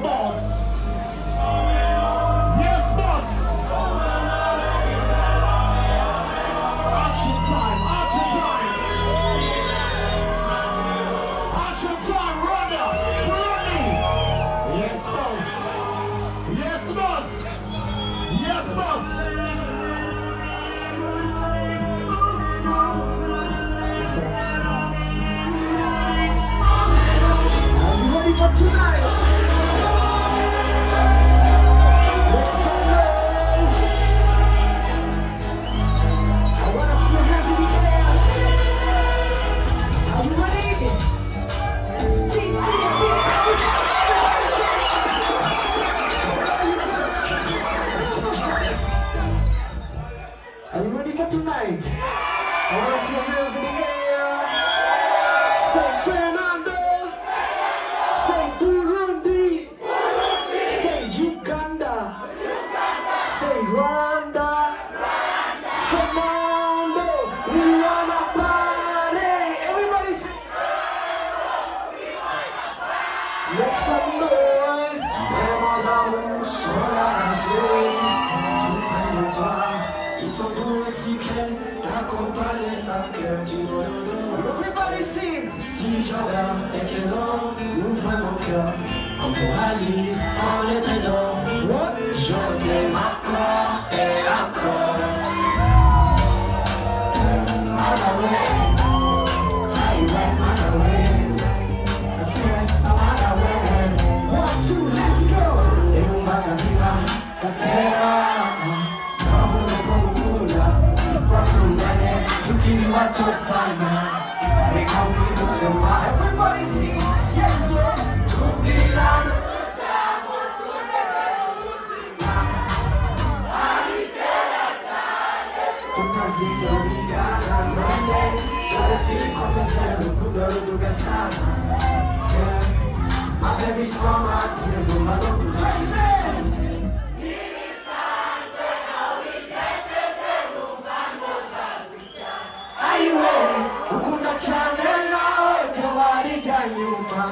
boss. Yes, boss. Action time, action time. Action time, run up, running. Yes, boss. Yes, boss. Yes, boss. Are you ready for tonight? Make some noise. I wanna see your hands in the air. Are you ready? See. Are you ready for tonight? I wanna see your hands in the air. Say Fernando. Say Burundi. Say Uganda. Say Rwanda. Fernando, we wanna party. Everybody say. Make some noise. Everybody sing. Si j'avais et que l'on ouvre mon cœur, on pourra lire en les traînant. What? Je t'aime encore et encore. Motherway, highway, motherway. I said, motherway. 1, 2, let's go. Et on va la vivre, la terre. Dans vos écoles, kwa kumane, tukini watu sana. Everybody sing. Yeah. My baby saw my tear, my local Ukunda cyane nawe kabari kanyuma.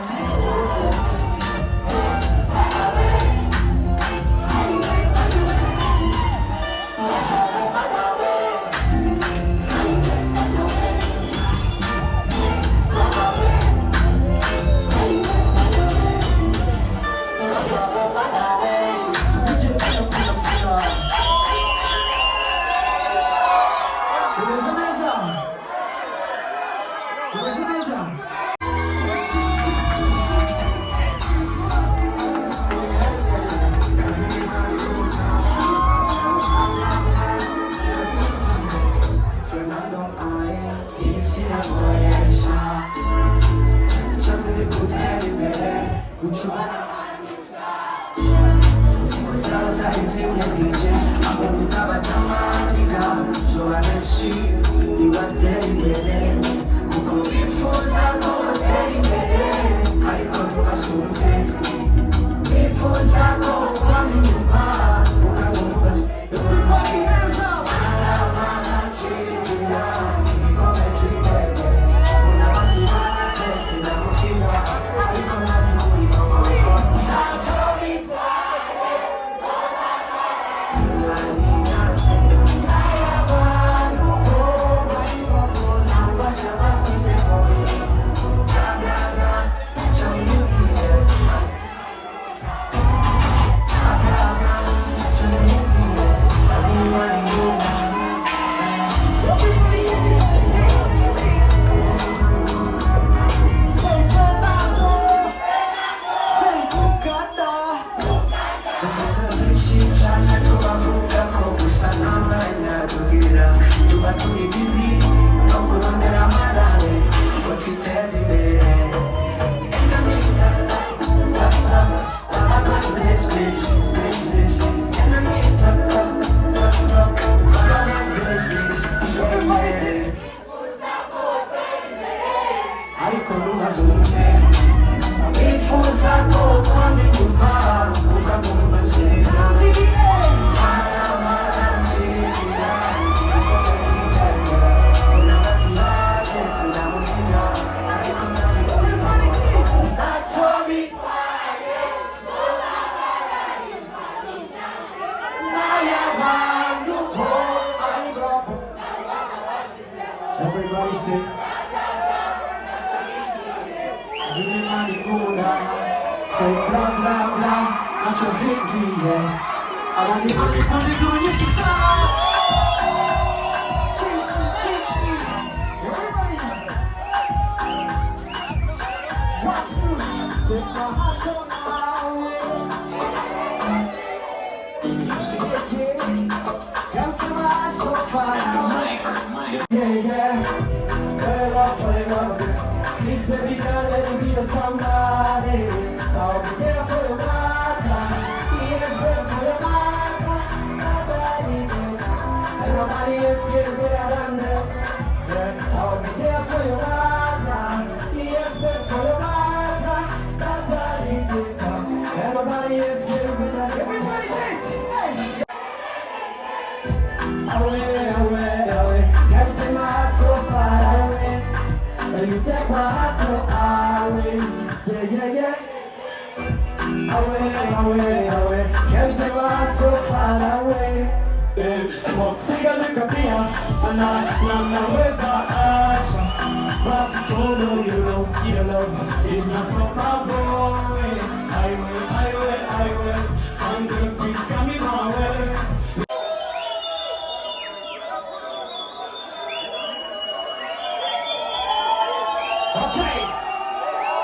byose z'Imana ikunda say bla bla bla ntacyo zimbwiye abandi babikunda inkuru nyinshi sana. Take my heart on come to my sofa. Yeah. Forever. Please, baby girl, let me be a somebody. I'll be there for your mother. Yes, baby, for your mother. And nobody else getting better than them. Yeah, I'll be there for your mother. Yes, baby, for your mother. And nobody else getting better. Everybody dance. Hey. Away, can't take my heart so far away. You take my heart so away. Yeah. Away, can't take my heart so far away. Smoke cigarette kapia, naweza acha, but follow you know, it's a smoke boy. Highway, find the peace coming my way. Okay,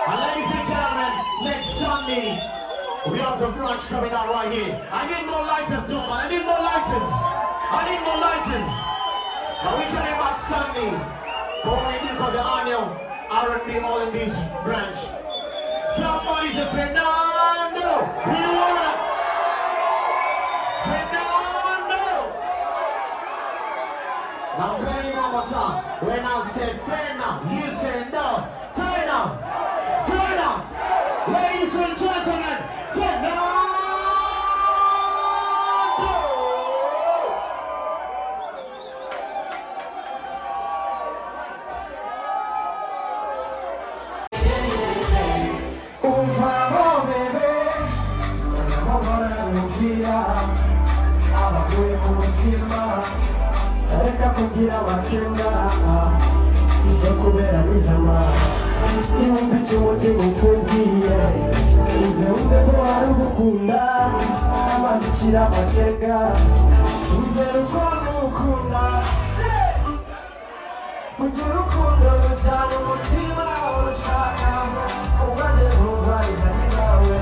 and ladies and gentlemen, next Sunday we have the brunch coming out right here. I need more lighters, though, man. I need more lighters. Now we coming back Sunday for what we do for the annual R&B All-in-Beach branch. Somebody say Fernando, we wanna Fernando. Now I'm calling you one more time. When I say Fernando, you say no. Fernando, ladies and gentlemen, Fernando. Reka kugira wakenga icyo kubera bizama ibumbi cy'umutima ukubwiye uze wumve ko wari ugukunda amazi ushyira amakenga wizere uko n'ukunda kugira urukundo rujyana umutima urushaka ubwaze ntubwariza nawe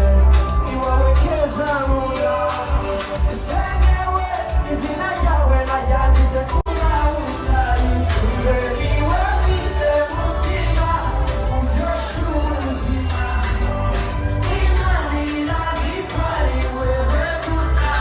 iwawe keza nkunda senyewe izina ryawe naryanditse ku nawe utari baby wafise mutima uryoshe ubuzima imana irazi ko ari wewe gusa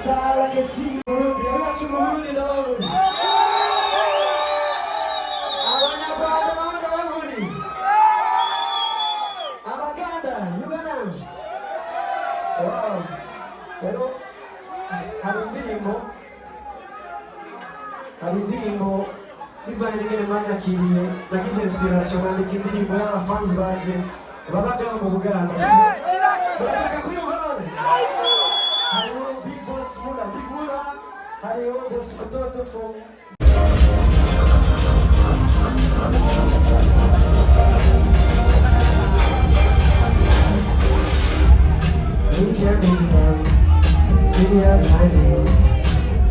Sala che si piace molto noi. Abaganda, Ugandans. Wow. Pero hari indirimbo bivanye n'ingene mwanyakiriye nagize inspiration nandika indirimbo y'abafanzi baje babagaho mu Buganda. Turashaka kuyumva none. Hariho Big Boss Mula, Big Mula, hariho Boss Kototo from we can be strong, serious hiding.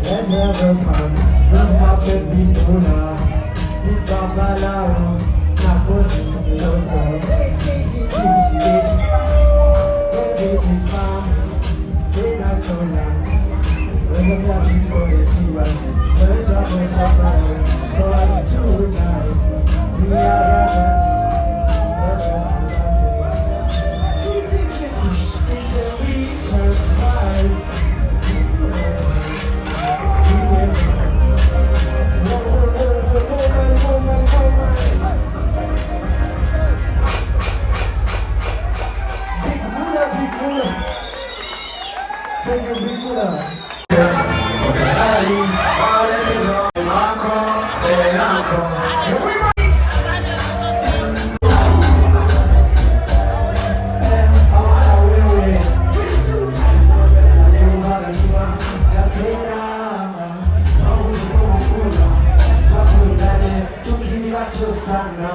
Let's have a fun. Love have to be Mula, Big Babalao, Napos, Loto, Baby, fun. We're not so young. There's a blessing for the Shiva. The job is so bad. For us tonight, we are it's the weekend vibe. Big Buddha, Big Buddha. Take a big Buddha. Sana,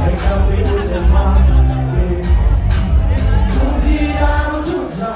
reka wibuze mama, tugira tuza.